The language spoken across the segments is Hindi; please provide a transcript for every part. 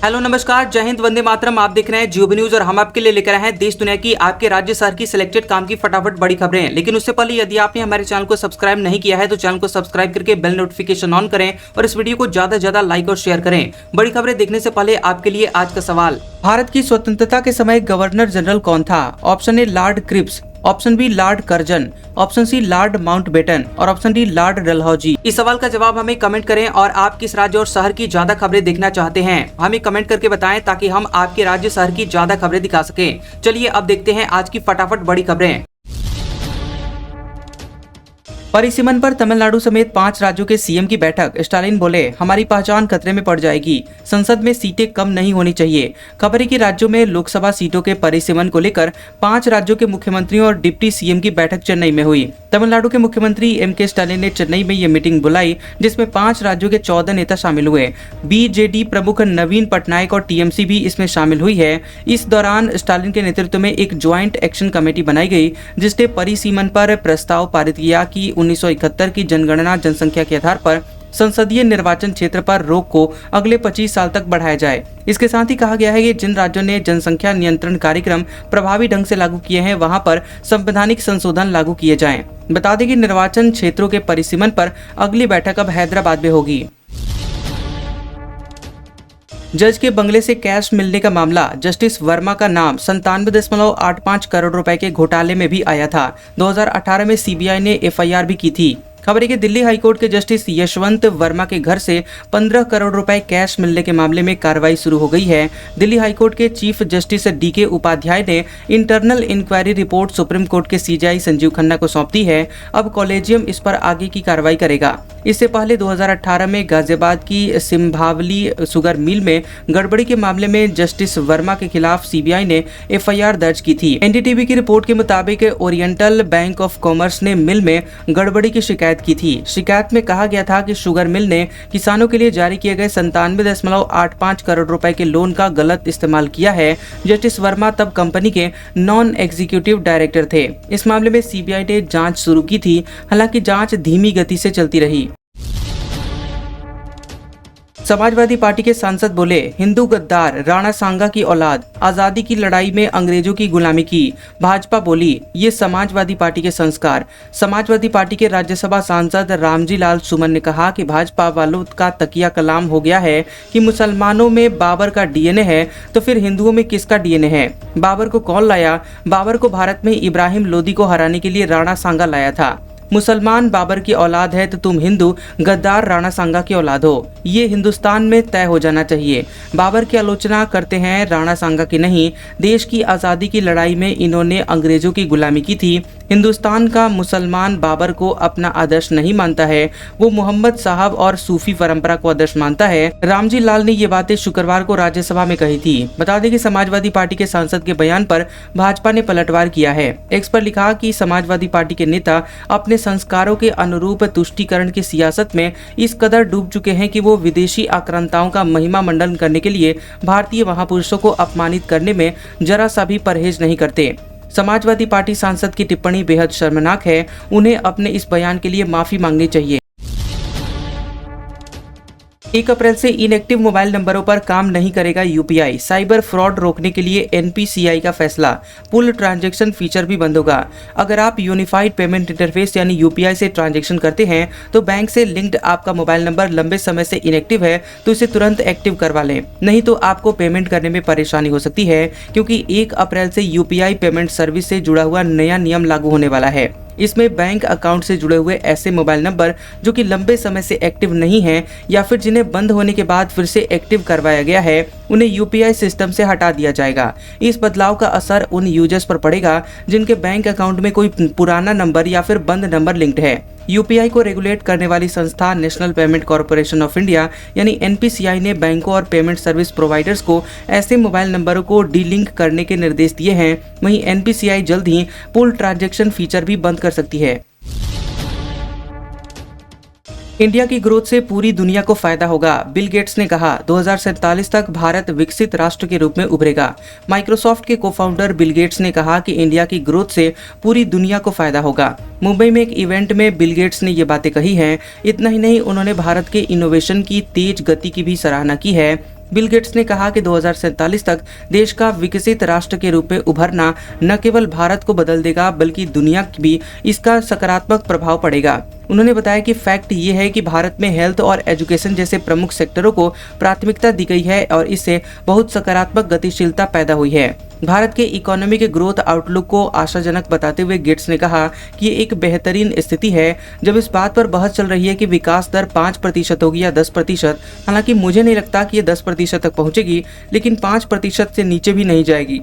हेलो नमस्कार, जय हिंद, वंदे मातरम। आप देख रहे हैं जियो न्यूज और हम आपके लिए लेकर आए हैं देश दुनिया की, आपके राज्य शहर की सिलेक्टेड काम की फटाफट बड़ी खबरें। लेकिन उससे पहले यदि आपने हमारे चैनल को सब्सक्राइब नहीं किया है तो चैनल को सब्सक्राइब करके बेल नोटिफिकेशन ऑन करें और इस वीडियो को ज्यादा से ज्यादा लाइक और शेयर करें। बड़ी खबरें देखने से पहले आपके लिए आज का सवाल, भारत की स्वतंत्रता के समय गवर्नर जनरल कौन था? Option A Lord Cripps, option B Lord Curzon, option C Lord Mountbatten और ऑप्शन डी लॉर्ड डलहौजी। इस सवाल का जवाब हमें कमेंट करें और आप किस राज्य और शहर की ज्यादा खबरें देखना चाहते हैं हमें कमेंट करके बताएं ताकि हम आपके राज्य शहर की ज्यादा खबरें दिखा सकें। चलिए अब देखते हैं आज की फटाफट बड़ी खबरें। परिसीमन पर तमिलनाडु समेत 5 राज्यों के सीएम की बैठक। स्टालिन बोले, हमारी पहचान खतरे में पड़ जाएगी, संसद में सीटें कम नहीं होनी चाहिए। खबर है कि राज्यों में लोकसभा सीटों के परिसीमन को लेकर 5 राज्यों के मुख्यमंत्रियों और डिप्टी सीएम की बैठक चेन्नई में हुई। तमिलनाडु के मुख्यमंत्री एम.के. स्टालिन ने चेन्नई में ये मीटिंग बुलाई जिसमें 5 राज्यों के 14 नेता शामिल हुए। बीजेडी प्रमुख नवीन पटनायक और टीएमसी भी इसमें शामिल हुई है। इस दौरान स्टालिन के नेतृत्व में एक ज्वाइंट एक्शन कमेटी बनाई गई जिसने परिसीमन पर प्रस्ताव पारित किया कि 1971 की जनगणना जनसंख्या के आधार पर संसदीय निर्वाचन क्षेत्र पर रोक को अगले 25 साल तक बढ़ाया जाए। इसके साथ ही कहा गया है कि जिन राज्यों ने जनसंख्या नियंत्रण कार्यक्रम प्रभावी ढंग से लागू किए हैं वहां पर संवैधानिक संशोधन लागू किए जाएं। बता दें कि निर्वाचन क्षेत्रों के परिसीमन पर अगली बैठक अब हैदराबाद में होगी। जज के बंगले से कैश मिलने का मामला, जस्टिस वर्मा का नाम 97.85 करोड़ रुपए के घोटाले में भी आया था। 2018 में सीबीआई ने एफआईआर भी की थी। खबर है कि दिल्ली हाईकोर्ट के जस्टिस यशवंत वर्मा के घर से 15 करोड़ रुपए कैश मिलने के मामले में कार्रवाई शुरू हो गई है। दिल्ली हाईकोर्ट के चीफ जस्टिस डीके उपाध्याय ने internal inquiry report supreme court के सीजेआई संजीव खन्ना को सौंप दी है। अब कॉलेजियम इस पर आगे की कार्रवाई करेगा। इससे पहले 2018 में गाजियाबाद की सिम्भावली शुगर मिल में गड़बड़ी के मामले में जस्टिस वर्मा के खिलाफ सीबीआई ने एफआईआर दर्ज की थी। एनडीटीवी की रिपोर्ट के मुताबिक ओरिएंटल बैंक ऑफ कॉमर्स ने मिल में गड़बड़ी की शिकायत की थी। शिकायत में कहा गया था कि शुगर मिल ने किसानों के लिए जारी किए गए 97.85 करोड़ रुपए के लोन का गलत इस्तेमाल किया है। जस्टिस वर्मा तब कंपनी के नॉन एग्जीक्यूटिव डायरेक्टर थे। इस मामले में सीबीआई ने जांच शुरू की थी, हालांकि जांच धीमी गति से चलती रही। समाजवादी पार्टी के सांसद बोले, हिंदू गद्दार राणा सांगा की औलाद, आजादी की लड़ाई में अंग्रेजों की गुलामी की। भाजपा बोली, ये समाजवादी पार्टी के संस्कार। समाजवादी पार्टी के राज्यसभा सांसद रामजी लाल सुमन ने कहा कि भाजपा वालों का तकिया कलाम हो गया है कि मुसलमानों में बाबर का डीएनए है तो फिर हिंदुओं में किसका डीएनए है? बाबर को कौन लाया? बाबर को भारत में इब्राहिम लोदी को हराने के लिए राणा सांगा लाया था। मुसलमान बाबर की औलाद है तो तुम हिंदू गद्दार राणा सांगा की औलाद हो। ये हिंदुस्तान में तय हो जाना चाहिए। बाबर की आलोचना करते हैं, राणा सांगा की नहीं। देश की आज़ादी की लड़ाई में इन्होंने अंग्रेजों की गुलामी की थी। हिंदुस्तान का मुसलमान बाबर को अपना आदर्श नहीं मानता है, वो मोहम्मद साहब और सूफी परंपरा को आदर्श मानता है। रामजी लाल ने ये बातें शुक्रवार को राज्यसभा में कही थी। बता दें कि समाजवादी पार्टी के सांसद के बयान पर भाजपा ने पलटवार किया है। एक्स पर लिखा कि समाजवादी पार्टी के नेता अपने संस्कारों के अनुरूप तुष्टीकरण की सियासत में इस कदर डूब चुके हैं कि वो विदेशी आक्रांताओं का महिमा मंडन करने के लिए भारतीय महापुरुषों को अपमानित करने में जरा सा भी परहेज नहीं करते। समाजवादी पार्टी सांसद की टिप्पणी बेहद शर्मनाक है। उन्हें अपने इस बयान के लिए माफी मांगनी चाहिए। 1 अप्रैल से इनएक्टिव मोबाइल नंबरों पर काम नहीं करेगा यूपीआई। साइबर फ्रॉड रोकने के लिए एनपीसीआई का फैसला, पुल ट्रांजैक्शन फीचर भी बंद होगा। अगर आप यूनिफाइड पेमेंट इंटरफेस यानी यूपीआई से ट्रांजैक्शन करते हैं तो बैंक से लिंक्ड आपका मोबाइल नंबर लंबे समय से इनएक्टिव है तो इसे तुरंत एक्टिव करवा लें, नहीं तो आपको पेमेंट करने में परेशानी हो सकती है, क्योंकि 1 अप्रैल से यूपीआई पेमेंट सर्विस से जुड़ा हुआ नया नियम लागू होने वाला है। इसमें बैंक अकाउंट से जुड़े हुए ऐसे मोबाइल नंबर जो कि लंबे समय से एक्टिव नहीं हैं या फिर जिन्हें बंद होने के बाद फिर से एक्टिव करवाया गया है, उन्हें यूपीआई सिस्टम से हटा दिया जाएगा। इस बदलाव का असर उन यूजर्स पर पड़ेगा जिनके बैंक अकाउंट में कोई पुराना नंबर या फिर बंद नंबर लिंक्ड है। यूपीआई को रेगुलेट करने वाली संस्था national payment corporation of India यानी एनपीसीआई ने बैंकों और पेमेंट सर्विस प्रोवाइडर्स को ऐसे मोबाइल नंबरों को डीलिंक करने के निर्देश दिए हैं। वहीं एनपीसीआई जल्द ही पुल ट्रांजैक्शन फीचर भी बंद कर सकती है। इंडिया की ग्रोथ से पूरी दुनिया को फायदा होगा, बिल गेट्स ने कहा। 2047 तक भारत विकसित राष्ट्र के रूप में उभरेगा। माइक्रोसॉफ्ट के को-फाउंडर बिल गेट्स ने कहा कि इंडिया की ग्रोथ से पूरी दुनिया को फायदा होगा। मुंबई में एक इवेंट में बिल गेट्स ने ये बातें कही हैं। इतना ही नहीं, उन्होंने भारत के इनोवेशन की तेज गति की भी सराहना की है। बिल गेट्स ने कहा कि 2047 तक देश का विकसित राष्ट्र के रूप में उभरना न केवल भारत को बदल देगा बल्कि दुनिया भी इसका सकारात्मक प्रभाव पड़ेगा। उन्होंने बताया कि फैक्ट ये है कि भारत में हेल्थ और एजुकेशन जैसे प्रमुख सेक्टरों को प्राथमिकता दी गई है और इससे बहुत सकारात्मक गतिशीलता पैदा हुई है। भारत के इकोनॉमिक ग्रोथ आउटलुक को आशाजनक बताते हुए गेट्स ने कहा कि ये एक बेहतरीन स्थिति है जब इस बात पर बहस चल रही है कि विकास दर 5% होगी या 10%। हालांकि मुझे नहीं लगता कि ये 10% तक पहुंचेगी, लेकिन 5% से नीचे भी नहीं जाएगी।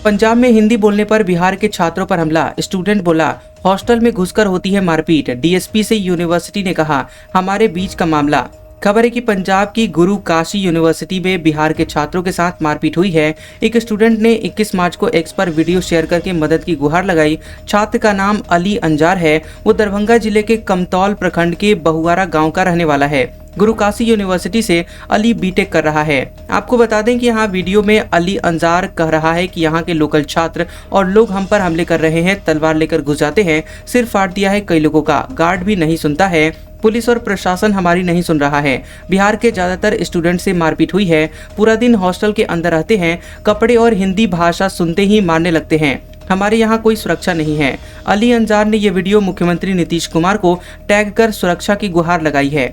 पंजाब में हिंदी बोलने पर बिहार के छात्रों पर हमला, स्टूडेंट बोला हॉस्टल में घुसकर होती है मारपीट। डीएसपी से यूनिवर्सिटी ने कहा हमारे बीच का मामला। खबर है कि पंजाब की गुरु काशी यूनिवर्सिटी में बिहार के छात्रों के साथ मारपीट हुई है। एक स्टूडेंट ने 21 मार्च को एक्स पर वीडियो शेयर करके मदद की गुहार लगाई। छात्र का नाम अली अंजार है। वो दरभंगा जिले के कमतौल प्रखंड के बहुआरा गांव का रहने वाला है। गुरु काशी यूनिवर्सिटी से अली बीटेक कर रहा है। आपको बता दें कि यहाँ वीडियो में अली अंजार कह रहा है कि यहाँ के लोकल छात्र और लोग हम पर हमले कर रहे हैं, तलवार लेकर घुस जाते हैं, सिर फाड़ दिया है कई लोगों का, गार्ड भी नहीं सुनता है, पुलिस और प्रशासन हमारी नहीं सुन रहा है। बिहार के ज्यादातर स्टूडेंट से मारपीट हुई है। पूरा दिन हॉस्टल के अंदर रहते हैं, कपड़े और हिंदी भाषा सुनते ही मारने लगते हैं। हमारे यहाँ कोई सुरक्षा नहीं है। अली अंजार ने ये वीडियो मुख्यमंत्री नीतीश कुमार को टैग कर सुरक्षा की गुहार लगाई है।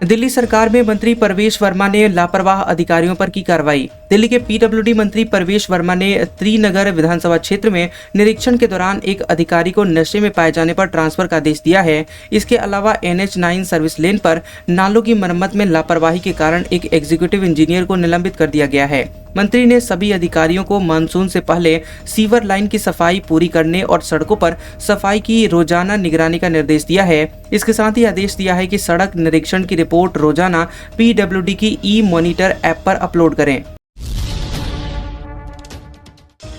दिल्ली सरकार में मंत्री परवेश वर्मा ने लापरवाह अधिकारियों पर की कार्रवाई। दिल्ली के पीडब्ल्यूडी मंत्री परवेश वर्मा ने त्रिनगर विधानसभा क्षेत्र में निरीक्षण के दौरान एक अधिकारी को नशे में पाए जाने पर ट्रांसफर का आदेश दिया है। इसके अलावा NH9 सर्विस लेन पर नालों की मरम्मत में लापरवाही के कारण एक एग्जीक्यूटिव इंजीनियर को निलंबित कर दिया गया है। मंत्री ने सभी अधिकारियों को मानसून से पहले सीवर लाइन की सफाई पूरी करने और सड़कों पर सफाई की रोजाना निगरानी का निर्देश दिया है। इसके साथ ही आदेश दिया है कि सड़क निरीक्षण की रिपोर्ट रोजाना पीडब्ल्यूडी की ई-मॉनिटर ऐप पर अपलोड करें।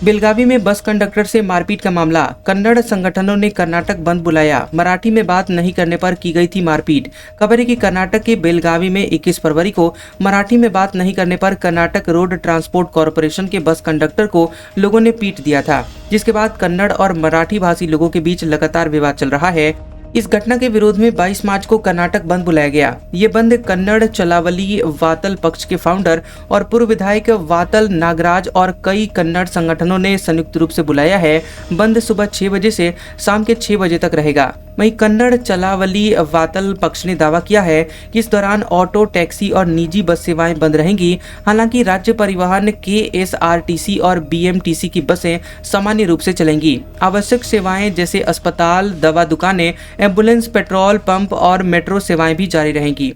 बेलगावी में बस कंडक्टर से मारपीट का मामला, कन्नड़ संगठनों ने कर्नाटक बंद बुलाया, मराठी में बात नहीं करने पर की गई थी मारपीट। खबर है कि कर्नाटक के बेलगावी में 21 फरवरी को मराठी में बात नहीं करने पर कर्नाटक रोड ट्रांसपोर्ट कॉरपोरेशन के बस कंडक्टर को लोगों ने पीट दिया था, जिसके बाद कन्नड़ और मराठी भाषी लोगों के बीच लगातार विवाद चल रहा है। इस घटना के विरोध में 22 मार्च को कर्नाटक बंद बुलाया गया। ये बंद कन्नड़ चलावली वातल पक्ष के फाउंडर और पूर्व विधायक वातल नागराज और कई कन्नड़ संगठनों ने संयुक्त रूप से बुलाया है। बंद सुबह 6 बजे से शाम के 6 बजे तक रहेगा। वहीं कन्नड़ चलावली वातल पक्ष ने दावा किया है कि इस दौरान ऑटो, टैक्सी और निजी बस सेवाएं बंद रहेंगी। हालांकि राज्य परिवहन KSRTC और BMTC की बसें सामान्य रूप से चलेंगी। आवश्यक सेवाएं जैसे अस्पताल, दवा दुकानें, एम्बुलेंस, पेट्रोल पंप और मेट्रो सेवाएं भी जारी रहेंगी।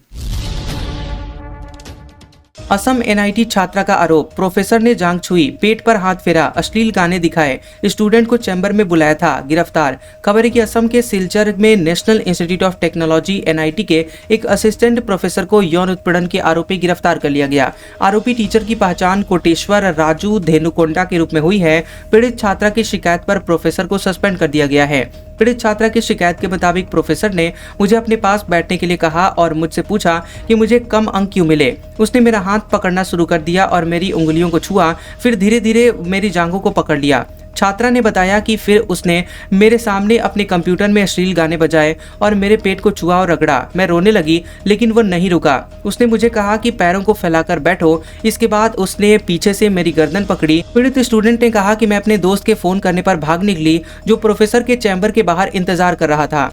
असम NIT छात्रा का आरोप, प्रोफेसर ने जांघ छुई, पेट पर हाथ फेरा, अश्लील गाने दिखाए, स्टूडेंट को चैम्बर में बुलाया था, गिरफ्तार। खबर है कि असम के सिलचर में national institute of technology NIT के एक असिस्टेंट प्रोफेसर को यौन उत्पीड़न के आरोप में गिरफ्तार कर लिया गया। आरोपी टीचर की पहचान कोटेश्वर राजू धेनुकोंडा के रूप में हुई है। पीड़ित छात्रा की शिकायत पर प्रोफेसर को सस्पेंड कर दिया गया है। पीड़ित छात्रा की शिकायत के मुताबिक प्रोफेसर ने मुझे अपने पास बैठने के लिए कहा और मुझसे पूछा कि मुझे कम अंक क्यों मिले। उसने मेरा हाथ पकड़ना शुरू कर दिया और मेरी उंगलियों को छुआ, फिर धीरे धीरे मेरी जांघों को पकड़ लिया। छात्रा ने बताया कि फिर उसने मेरे सामने अपने कंप्यूटर में अश्लील गाने बजाए और मेरे पेट को छुआ और रगड़ा। मैं रोने लगी लेकिन वो नहीं रुका। उसने मुझे कहा कि पैरों को फैलाकर बैठो। इसके बाद उसने पीछे से मेरी गर्दन पकड़ी। पीड़ित स्टूडेंट ने कहा कि मैं अपने दोस्त के फोन करने पर भाग निकली, जो प्रोफेसर के चैम्बर के बाहर इंतजार कर रहा था।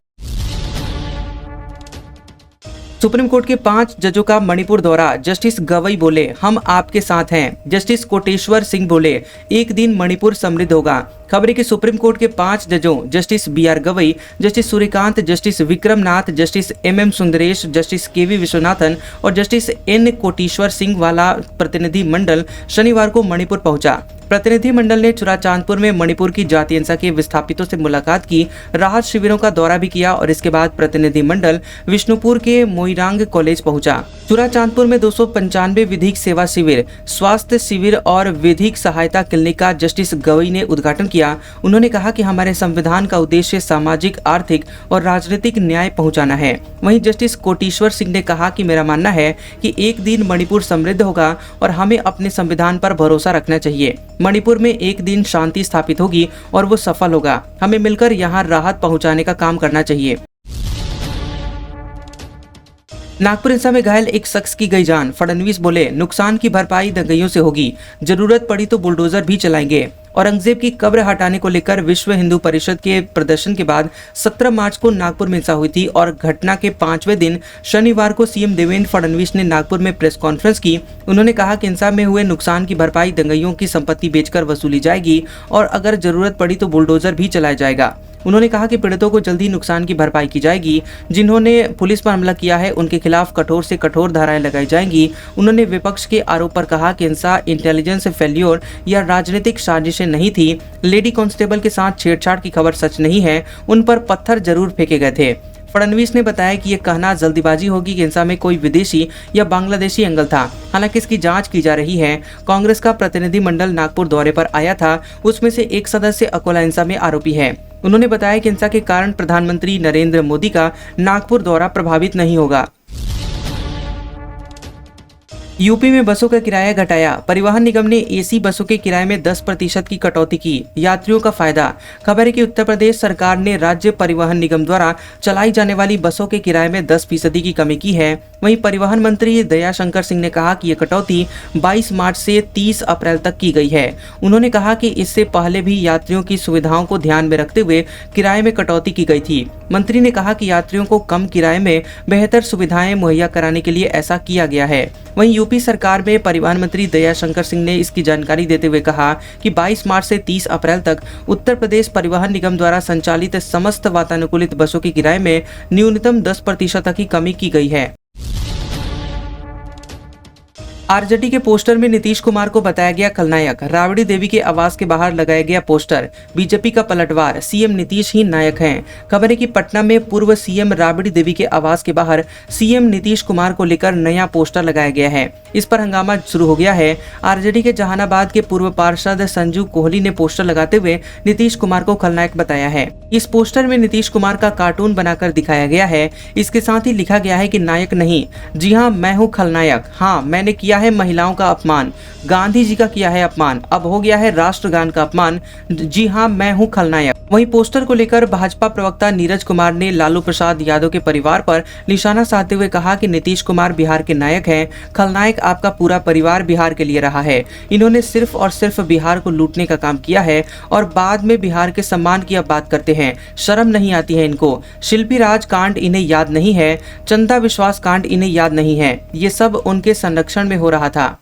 सुप्रीम कोर्ट के 5 जजों का मणिपुर दौरा, जस्टिस गवई बोले हम आपके साथ हैं। जस्टिस कोटेश्वर सिंह बोले एक दिन मणिपुर समृद्ध होगा। खबर है कि सुप्रीम कोर्ट के 5 जजों justice BR Gavai, justice Suryakant, justice Vikram Nath, justice MM Sundaresh, justice KV Viswanathan और जस्टिस N कोटेश्वर सिंह वाला प्रतिनिधि मंडल शनिवार को मणिपुर पहुंचा। प्रतिनिधि मंडल ने चुराचांदपुर में मणिपुर की जातियंसा के विस्थापितों से मुलाकात की, राहत शिविरों का दौरा भी किया और इसके बाद प्रतिनिधि मंडल विष्णुपुर के मोइरांग कॉलेज पहुंचा। चुराचांदपुर में 295 विधिक सेवा शिविर, स्वास्थ्य शिविर और विधिक सहायता क्लिनिक का जस्टिस गवई ने उद्घाटन किया। उन्होंने कहा कि हमारे संविधान का उद्देश्य सामाजिक, आर्थिक और राजनीतिक न्याय पहुंचाना है। वहीं जस्टिस कोटेश्वर सिंह ने कहा कि मेरा मानना है कि एक दिन मणिपुर समृद्ध होगा और हमें अपने संविधान पर भरोसा रखना चाहिए। मणिपुर में एक दिन शांति स्थापित होगी और वो सफल होगा। हमें मिलकर यहाँ राहत पहुँचाने का काम करना चाहिए। नागपुर हिंसा में घायल एक शख्स की गई जान, फडणवीस बोले नुकसान की भरपाई दंगइयों से होगी, जरूरत पड़ी तो बुलडोजर भी चलाएंगे। औरंगजेब की कब्र हटाने को लेकर विश्व हिंदू परिषद के प्रदर्शन के बाद 17 मार्च को नागपुर में हिंसा हुई थी और घटना के 5वें दिन शनिवार को सीएम देवेंद्र फडणवीस ने नागपुर में प्रेस कॉन्फ्रेंस की। उन्होंने कहा कि हिंसा में हुए नुकसान की भरपाई दंगइयों की संपत्ति बेचकर वसूली जाएगी और अगर जरूरत पड़ी तो बुलडोजर भी चलाया जाएगा। उन्होंने कहा कि पीड़ितों को जल्दी नुकसान की भरपाई की जाएगी, जिन्होंने पुलिस पर हमला किया है उनके खिलाफ कठोर से कठोर धाराएं लगाई जाएंगी। उन्होंने विपक्ष के आरोप पर कहा कि हिंसा इंटेलिजेंस फेल्योर या राजनीतिक साजिशें नहीं थी। लेडी कांस्टेबल के साथ छेड़छाड़ की खबर सच नहीं है, उन पर पत्थर जरूर फेंके गए थे। फडणवीस ने बताया कि ये कहना जल्दीबाजी होगी कि हिंसा में कोई विदेशी या बांग्लादेशी एंगल था, हालांकि इसकी जांच की जा रही है। कांग्रेस का प्रतिनिधिमंडल नागपुर दौरे पर आया था, उसमें से एक सदस्य अकोला हिंसा में आरोपी है। उन्होंने बताया कि हिंसा के कारण प्रधानमंत्री नरेंद्र मोदी का नागपुर दौरा प्रभावित नहीं होगा। यूपी में बसों का किराया घटाया, परिवहन निगम ने एसी बसों के किराए में 10% की कटौती की, यात्रियों का फायदा। खबर है कि उत्तर प्रदेश सरकार ने राज्य परिवहन निगम द्वारा चलाई जाने वाली बसों के किराए में 10% की कमी की है। वहीं परिवहन मंत्री दयाशंकर सिंह ने कहा कि यह कटौती 22 मार्च से 30 अप्रैल तक की गई है। उन्होंने कहा कि इससे पहले भी यात्रियों की सुविधाओं को ध्यान में रखते हुए किराए में कटौती की गई थी। मंत्री ने कहा कि यात्रियों को कम किराए में बेहतर सुविधाएं मुहैया कराने के लिए ऐसा किया गया है। वहीं यूपी सरकार में परिवहन मंत्री दयाशंकर सिंह ने इसकी जानकारी देते हुए कहा कि 22 मार्च से 30 अप्रैल तक उत्तर प्रदेश परिवहन निगम द्वारा संचालित समस्त वातानुकूलित बसों के किराए में न्यूनतम 10% तक की कमी की गई है। आरजेडी के पोस्टर में नीतीश कुमार को बताया गया खलनायक, राबड़ी देवी के आवास के बाहर लगाया गया पोस्टर, बीजेपी का पलटवार, सीएम नीतीश ही नायक हैं। खबर है कि पटना में पूर्व सीएम राबड़ी देवी के आवास के बाहर सीएम नीतीश कुमार को लेकर नया पोस्टर लगाया गया है। इस पर हंगामा शुरू हो गया है। आरजेडी के जहानाबाद के पूर्व पार्षद संजू कोहली ने पोस्टर लगाते हुए नीतीश कुमार को खलनायक बताया है। इस पोस्टर में नीतीश कुमार का कार्टून बनाकर दिखाया गया है। इसके साथ ही लिखा गया है कि नायक नहीं, जी हाँ मैं हूँ खलनायक, हाँ मैंने किया है महिलाओं का अपमान, गांधी जी का किया है अपमान, अब हो गया है राष्ट्रगान का अपमान, जी हाँ मैं हूँ खलनायक। वहीं पोस्टर को लेकर भाजपा प्रवक्ता नीरज कुमार ने लालू प्रसाद यादव के परिवार पर निशाना साधते हुए कहा कि नीतीश कुमार बिहार के नायक हैं, खलनायक आपका पूरा परिवार बिहार के लिए रहा है। इन्होंने सिर्फ और सिर्फ बिहार को लूटने का काम किया है और बाद में बिहार के सम्मान की अब बात करते हैं, शर्म नहीं आती है इनको। शिल्पी राज कांड इन्हें याद नहीं है, चंदा विश्वास कांड इन्हें याद नहीं है, ये सब उनके संरक्षण में हो रहा था।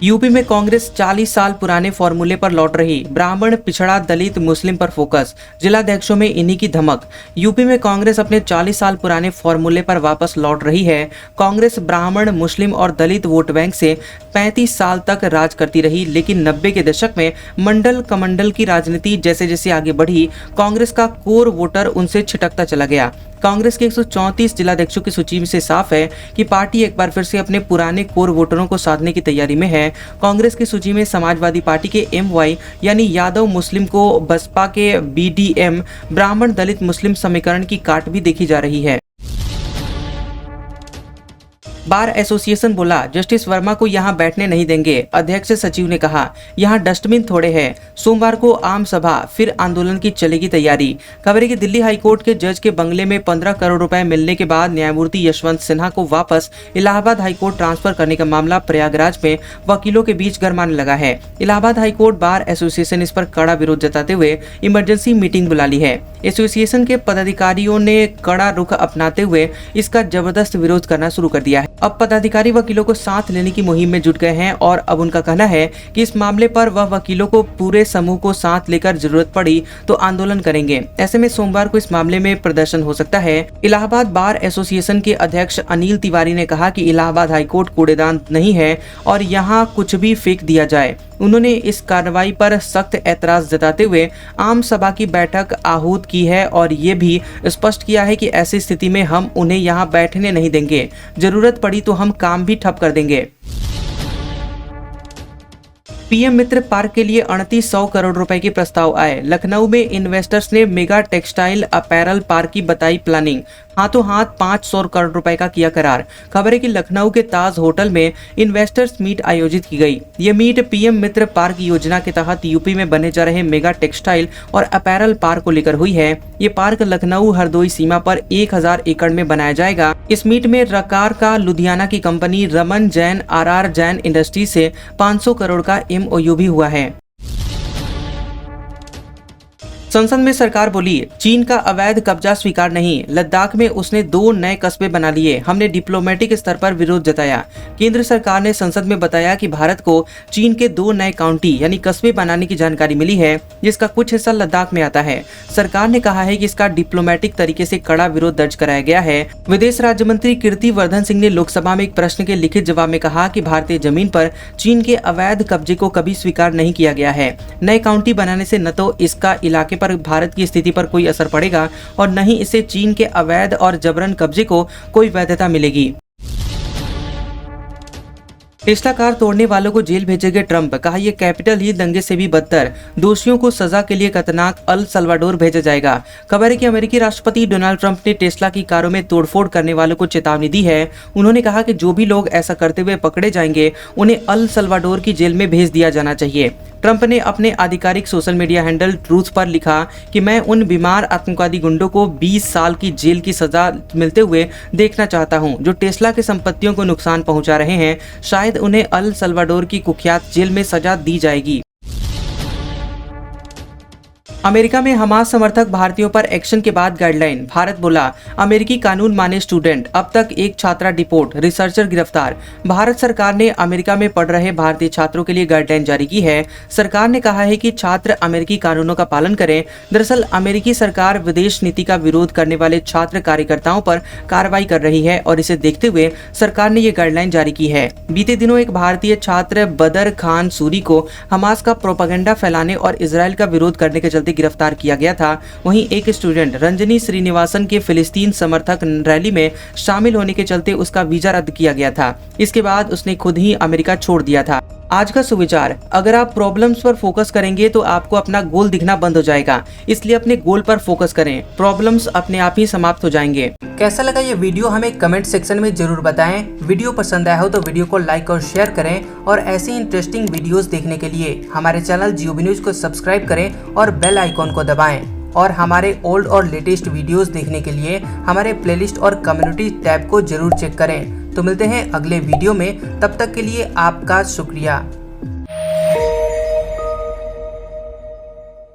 यूपी में कांग्रेस 40 साल पुराने फॉर्मूले पर लौट रही, ब्राह्मण पिछड़ा दलित मुस्लिम पर फोकस, जिलाध्यक्षों में इन्हीं की धमक। यूपी में कांग्रेस अपने 40 साल पुराने फॉर्मूले पर वापस लौट रही है। कांग्रेस ब्राह्मण मुस्लिम और दलित वोट बैंक से 35 साल तक राज करती रही, लेकिन 90 के दशक में मंडल कमंडल की राजनीति जैसे जैसे आगे बढ़ी, कांग्रेस का कोर वोटर उनसे छिटकता चला गया। कांग्रेस के 134 जिलाध्यक्षों की सूची से साफ है कि पार्टी एक बार फिर से अपने पुराने कोर वोटरों को साधने की तैयारी में है। कांग्रेस की सूची में समाजवादी पार्टी के MY यानी यादव मुस्लिम को, बसपा के BDM ब्राह्मण दलित मुस्लिम समीकरण की काट भी देखी जा रही है। बार एसोसिएशन बोला जस्टिस वर्मा को यहां बैठने नहीं देंगे, अध्यक्ष सचिव ने कहा यहां डस्टबिन थोड़े हैं। सोमवार को आम सभा, फिर आंदोलन की चलेगी तैयारी। खबर है कि दिल्ली हाईकोर्ट के जज के बंगले में 15 करोड़ रुपए मिलने के बाद न्यायमूर्ति यशवंत सिन्हा को वापस इलाहाबाद हाईकोर्ट ट्रांसफर करने का मामला प्रयागराज में वकीलों के बीच गरमाने लगा है। इलाहाबाद हाईकोर्ट बार एसोसिएशन इस पर कड़ा विरोध जताते हुए इमरजेंसी मीटिंग बुला ली है। एसोसिएशन के पदाधिकारियों ने कड़ा रुख अपनाते हुए इसका जबरदस्त विरोध करना शुरू कर दिया है। अब पदाधिकारी वकीलों को साथ लेने की मुहिम में जुट गए हैं और अब उनका कहना है कि इस मामले पर वह वकीलों को पूरे समूह को साथ लेकर जरूरत पड़ी तो आंदोलन करेंगे। ऐसे में सोमवार को इस मामले में प्रदर्शन हो सकता है। इलाहाबाद बार एसोसिएशन के अध्यक्ष अनिल तिवारी ने कहा कि इलाहाबाद हाईकोर्ट कूड़ेदान नहीं है और यहाँ कुछ भी फेंक दिया जाए। उन्होंने इस कार्रवाई पर सख्त ऐतराज जताते हुए आम सभा की बैठक आहूत की है और ये भी स्पष्ट किया है कि ऐसी स्थिति में हम उन्हें यहाँ बैठने नहीं देंगे, जरूरत पड़ी तो हम काम भी ठप कर देंगे। पीएम मित्र पार्क के लिए 3800 करोड़ रुपए के प्रस्ताव आए। लखनऊ में इन्वेस्टर्स ने मेगा टेक्सटाइल अपैरल पार्क की बताई प्लानिंग। हाथों हाथ 500 करोड़ रुपए का किया करार। खबर है कि लखनऊ के ताज होटल में इन्वेस्टर्स मीट आयोजित की गई। ये मीट पीएम मित्र पार्क योजना के तहत यूपी में बने जा रहे मेगा टेक्सटाइल और अपैरल पार्क को लेकर हुई है। ये पार्क लखनऊ हरदोई सीमा पर 1000 एकड़ में बनाया जाएगा। इस मीट में रकार का लुधियाना की company Raman Jain RR Jain industry से 500 करोड़ का MOU भी हुआ है। संसद में सरकार बोली, चीन का अवैध कब्जा स्वीकार नहीं। लद्दाख में उसने 2 नए कस्बे बना लिए। हमने डिप्लोमेटिक स्तर पर विरोध जताया। केंद्र सरकार ने संसद में बताया कि भारत को चीन के 2 नए काउंटी यानी कस्बे बनाने की जानकारी मिली है, जिसका कुछ हिस्सा लद्दाख में आता है। सरकार ने कहा है कि इसका डिप्लोमेटिक तरीके से कड़ा विरोध दर्ज कराया गया है। विदेश राज्य मंत्री कीर्ति वर्धन सिंह ने लोकसभा में एक प्रश्न के लिखित जवाब में कहा कि भारतीय जमीन पर चीन के अवैध कब्जे को कभी स्वीकार नहीं किया गया है। नए काउंटी बनाने से न तो इसका इलाके पर भारत की स्थिति पर कोई असर पड़ेगा और न ही इससे चीन के अवैध और जबरन कब्जे को कोई वैधता मिलेगी। टेस्ला कार तोड़ने वालों को जेल भेजेंगे ट्रंप। कहा यह कैपिटल हिल दंगे से भी बदतर। दोषियों को सजा के लिए खतरनाक अल सल्वाडोर भेजा जाएगा। खबर है कि अमेरिकी राष्ट्रपति डोनाल्ड ट्रंप ने टेस्ला की कारों में तोड़फोड़ करने वालों को चेतावनी दी है। उन्होंने कहा कि जो भी लोग ऐसा करते हुए पकड़े जाएंगे उन्हें अल सल्वाडोर की जेल में भेज दिया जाना चाहिए। ट्रंप ने अपने आधिकारिक सोशल मीडिया हैंडल ट्रूथ पर लिखा कि मैं उन बीमार आतंकवादी गुंडों को 20 साल की जेल की सजा मिलते हुए देखना चाहता हूं, जो टेस्ला के संपत्तियों को नुकसान पहुंचा रहे हैं। शायद उन्हें अल सल्वाडोर की कुख्यात जेल में सजा दी जाएगी। अमेरिका में हमास समर्थक भारतीयों पर एक्शन के बाद गाइडलाइन। भारत बोला, अमेरिकी कानून माने स्टूडेंट, अब तक एक छात्रा डिपोर्ट, रिसर्चर गिरफ्तार। भारत सरकार ने अमेरिका में पढ़ रहे भारतीय छात्रों के लिए गाइडलाइन जारी की है। सरकार ने कहा है कि छात्र अमेरिकी कानूनों का पालन करें। दरअसल अमेरिकी सरकार विदेश नीति का विरोध करने वाले छात्र कार्यकर्ताओं पर कार्रवाई कर रही है और इसे देखते हुए सरकार ने ये गाइडलाइन जारी की है। बीते दिनों एक भारतीय छात्र बदर खान सूरी को हमास का प्रोपेगेंडा फैलाने और इजरायल का विरोध करने के चलते गिरफ्तार किया गया था। वहीं एक स्टूडेंट रंजनी श्रीनिवासन के फिलिस्तीन समर्थक रैली में शामिल होने के चलते उसका वीजा रद्द किया गया था। इसके बाद उसने खुद ही अमेरिका छोड़ दिया था। आज का सुविचार, अगर आप प्रॉब्लम्स पर फोकस करेंगे तो आपको अपना गोल दिखना बंद हो जाएगा, इसलिए अपने गोल पर फोकस करें, प्रॉब्लम्स अपने आप ही समाप्त हो जाएंगे। कैसा लगा ये वीडियो हमें कमेंट सेक्शन में जरूर बताएं। वीडियो पसंद आया हो तो वीडियो को लाइक और शेयर करें और ऐसी इंटरेस्टिंग वीडियोस देखने के लिए हमारे चैनल GOB न्यूज को सब्सक्राइब करें और बेल आइकॉन को दबाएं। और हमारे ओल्ड और लेटेस्ट वीडियोस देखने के लिए हमारे प्लेलिस्ट और कम्युनिटी टैब को जरूर चेक करें। तो मिलते हैं अगले वीडियो में, तब तक के लिए आपका शुक्रिया।